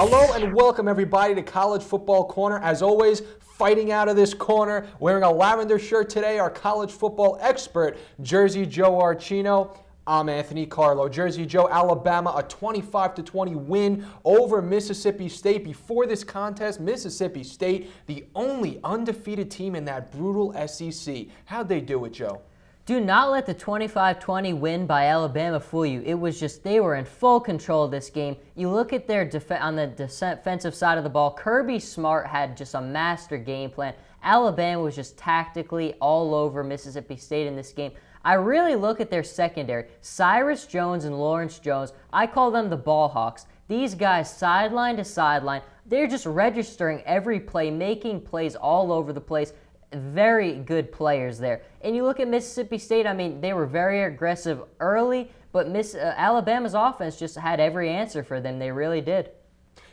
Hello and welcome everybody to College Football Corner. As always, fighting out of this corner, wearing a lavender shirt today, our college football expert, Jersey Joe Archino. I'm Anthony Carlo. Jersey Joe, Alabama, a 25-20 win over Mississippi State. Before this contest, Mississippi State, the only undefeated team in that brutal SEC. How'd they do it, Joe? Do not let the 25-20 win by Alabama fool you. It was just, they were in full control of this game. You look at their on the defensive side of the ball, Kirby Smart had just a master game plan. Alabama was just tactically all over Mississippi State in this game. I really look at their secondary. Cyrus Jones and Lawrence Jones, I call them the ball hawks. These guys, sideline to sideline, they're just registering every play, making plays all over the place. Very good players there. And you look at Mississippi State, I mean, they were very aggressive early, but Alabama's offense just had every answer for them. They really did.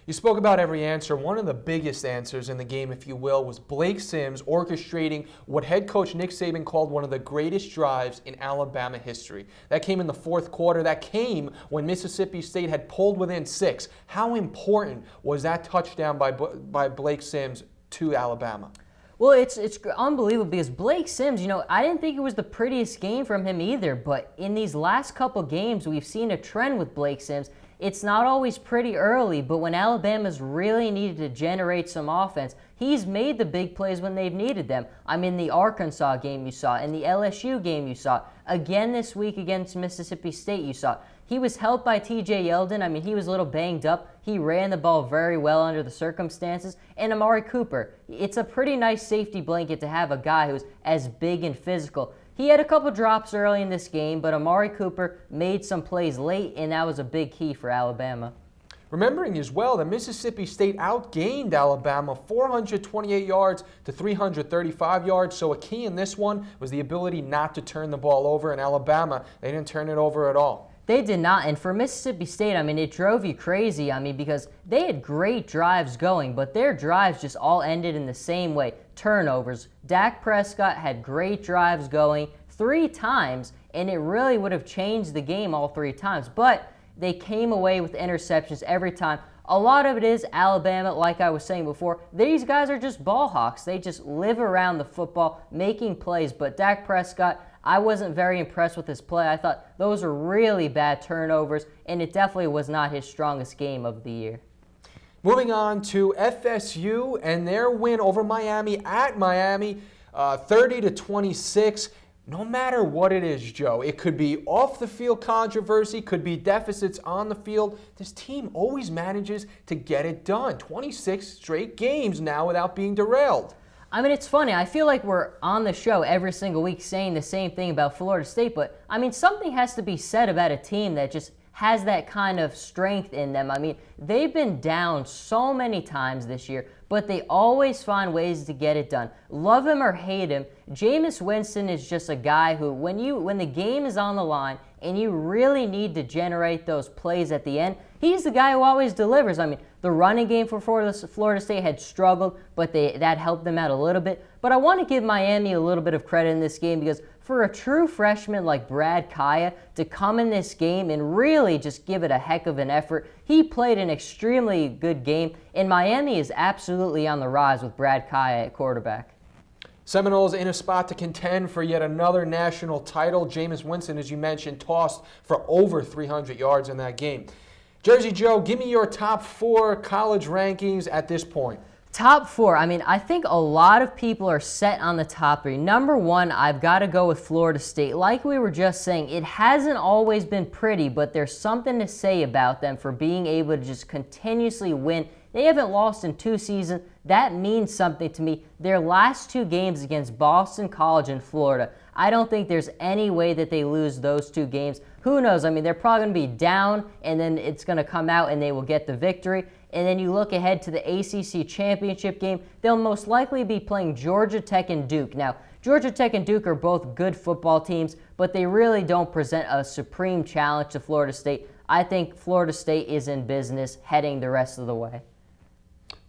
You spoke about every answer. One of the biggest answers in the game, if you will, was Blake Sims orchestrating what head coach Nick Saban called one of the greatest drives in Alabama history. That came in the fourth quarter. That came when Mississippi State had pulled within 6. How important was that touchdown by Blake Sims to Alabama? Well, it's unbelievable because Blake Sims, I didn't think it was the prettiest game from him either, but in these last couple games, we've seen a trend with Blake Sims. It's not always pretty early, but when Alabama's really needed to generate some offense, he's made the big plays when they've needed them. I mean, the Arkansas game you saw, and the LSU game you saw, again this week against Mississippi State you saw. He was helped by TJ Yeldon. I mean, he was a little banged up. He ran the ball very well under the circumstances. And Amari Cooper, it's a pretty nice safety blanket to have a guy who's as big and physical. He had a couple drops early in this game, but Amari Cooper made some plays late, and that was a big key for Alabama. Remembering as well that Mississippi State outgained Alabama 428 yards to 335 yards, so a key in this one was the ability not to turn the ball over. In Alabama, they didn't turn it over at all. They did not, and for Mississippi State, I mean, it drove you crazy, because they had great drives going, but their drives just all ended in the same way, turnovers. Dak Prescott had great drives going 3 times, and it really would have changed the game all 3 times, but they came away with interceptions every time. A lot of it is Alabama, like I was saying before. These guys are just ball hawks. They just live around the football, making plays, but Dak Prescott, I wasn't very impressed with his play. I thought those were really bad turnovers, and it definitely was not his strongest game of the year. Moving on to FSU and their win over Miami at Miami, 30-26. No matter what it is, Joe, it could be off-the-field controversy, could be deficits on the field. This team always manages to get it done. 26 straight games now without being derailed. I mean, it's funny. I feel like we're on the show every single week saying the same thing about Florida State, but, something has to be said about a team that just has that kind of strength in them. They've been down so many times this year, but they always find ways to get it done. Love him or hate him, Jameis Winston is just a guy who, when the game is on the line and you really need to generate those plays at the end, he's the guy who always delivers. The running game for Florida State had struggled, but that helped them out a little bit. But I want to give Miami a little bit of credit in this game because for a true freshman like Brad Kaya to come in this game and really just give it a heck of an effort, he played an extremely good game, and Miami is absolutely on the rise with Brad Kaya at quarterback. Seminoles in a spot to contend for yet another national title. Jameis Winston, as you mentioned, tossed for over 300 yards in that game. Jersey Joe, give me your top 4 college rankings at this point. Top 4, I think a lot of people are set on the top 3. Number 1, I've got to go with Florida State. Like we were just saying, it hasn't always been pretty, but there's something to say about them for being able to just continuously win. They haven't lost in 2 seasons. That means something to me. Their last 2 games against Boston College and Florida, I don't think there's any way that they lose those 2 games. Who knows? They're probably going to be down, and then it's going to come out, and they will get the victory. And then you look ahead to the ACC championship game, they'll most likely be playing Georgia Tech and Duke. Now, Georgia Tech and Duke are both good football teams, but they really don't present a supreme challenge to Florida State. I think Florida State is in business heading the rest of the way.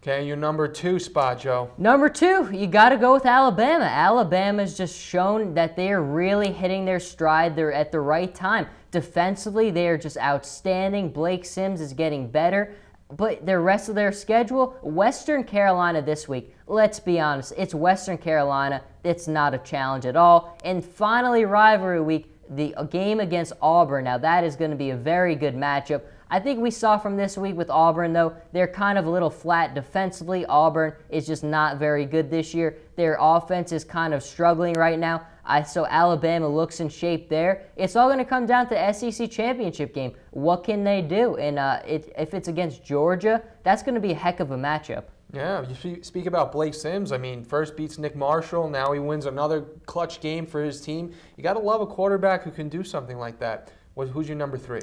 Okay, your number 2 spot, Joe. Number 2, you got to go with Alabama. Alabama's just shown that they are really hitting their stride. They're at the right time. Defensively, they are just outstanding. Blake Sims is getting better. But the rest of their schedule, Western Carolina this week. Let's be honest, it's Western Carolina. It's not a challenge at all. And finally, rivalry week, the game against Auburn. Now, that is going to be a very good matchup. I think we saw from this week with Auburn, though, they're kind of a little flat defensively. Auburn is just not very good this year. Their offense is kind of struggling right now. So Alabama looks in shape there. It's all going to come down to SEC championship game. What can they do? And if it's against Georgia, that's going to be a heck of a matchup. Yeah, you speak about Blake Sims. I mean, first beats Nick Marshall. Now he wins another clutch game for his team. You got to love a quarterback who can do something like that. Who's your number 3?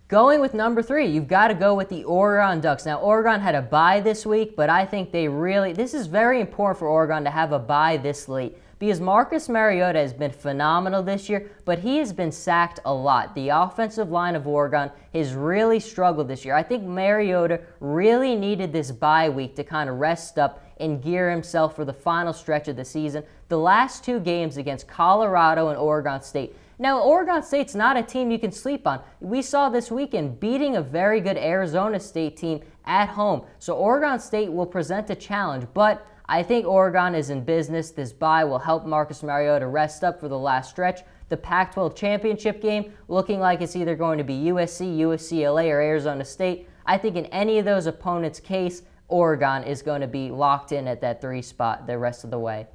Going with number 3, you've got to go with the Oregon Ducks. Now, Oregon had a bye this week, but I think this is very important for Oregon to have a bye this late, because Marcus Mariota has been phenomenal this year, but he has been sacked a lot. The offensive line of Oregon has really struggled this year. I think Mariota really needed this bye week to kind of rest up and gear himself for the final stretch of the season. The last 2 games against Colorado and Oregon State. Now, Oregon State's not a team you can sleep on. We saw this weekend beating a very good Arizona State team at home. So Oregon State will present a challenge, but I think Oregon is in business. This bye will help Marcus Mariota rest up for the last stretch. The Pac-12 championship game looking like it's either going to be USC, UCLA, or Arizona State. I think in any of those opponents' case, Oregon is going to be locked in at that 3 spot the rest of the way.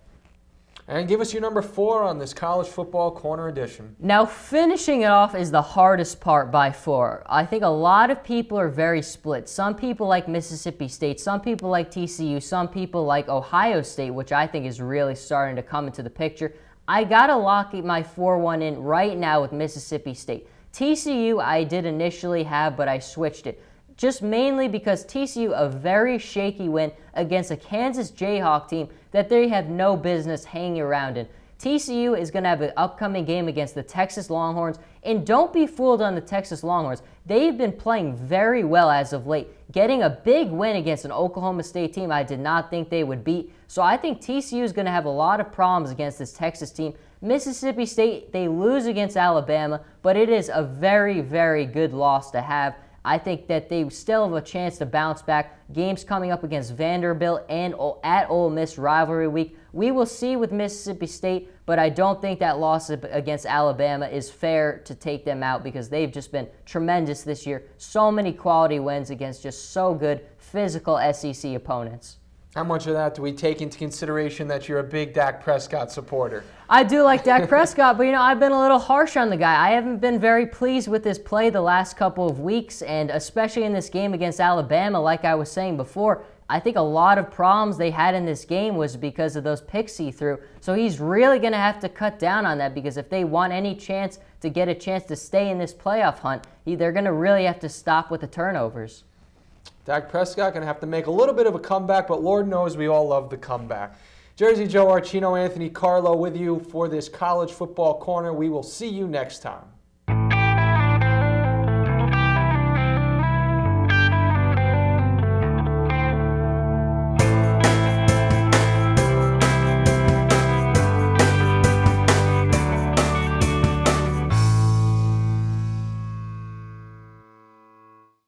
And give us your number 4 on this College Football Corner edition. Now, finishing it off is the hardest part by far. I think a lot of people are very split. Some people like Mississippi State, some people like TCU, some people like Ohio State, which I think is really starting to come into the picture. I got to lock my 4-1 in right now with Mississippi State. TCU I did initially have, but I switched it. Just mainly because TCU, a very shaky win against a Kansas Jayhawk team that they have no business hanging around in. TCU is going to have an upcoming game against the Texas Longhorns, and don't be fooled on the Texas Longhorns. They've been playing very well as of late, getting a big win against an Oklahoma State team I did not think they would beat. So I think TCU is going to have a lot of problems against this Texas team. Mississippi State, they lose against Alabama, but it is a very, very good loss to have. I think that they still have a chance to bounce back. Games coming up against Vanderbilt and at Ole Miss rivalry week. We will see with Mississippi State, but I don't think that loss against Alabama is fair to take them out because they've just been tremendous this year. So many quality wins against just so good physical SEC opponents. How much of that do we take into consideration that you're a big Dak Prescott supporter? I do like Dak Prescott, but I've been a little harsh on the guy. I haven't been very pleased with his play the last couple of weeks, and especially in this game against Alabama, like I was saying before, I think a lot of problems they had in this game was because of those picks he threw. So he's really going to have to cut down on that because if they want any chance to get a chance to stay in this playoff hunt, they're going to really have to stop with the turnovers. Dak Prescott going to have to make a little bit of a comeback, but Lord knows we all love the comeback. Jersey Joe, Archino, Anthony, Carlo with you for this College Football Corner. We will see you next time.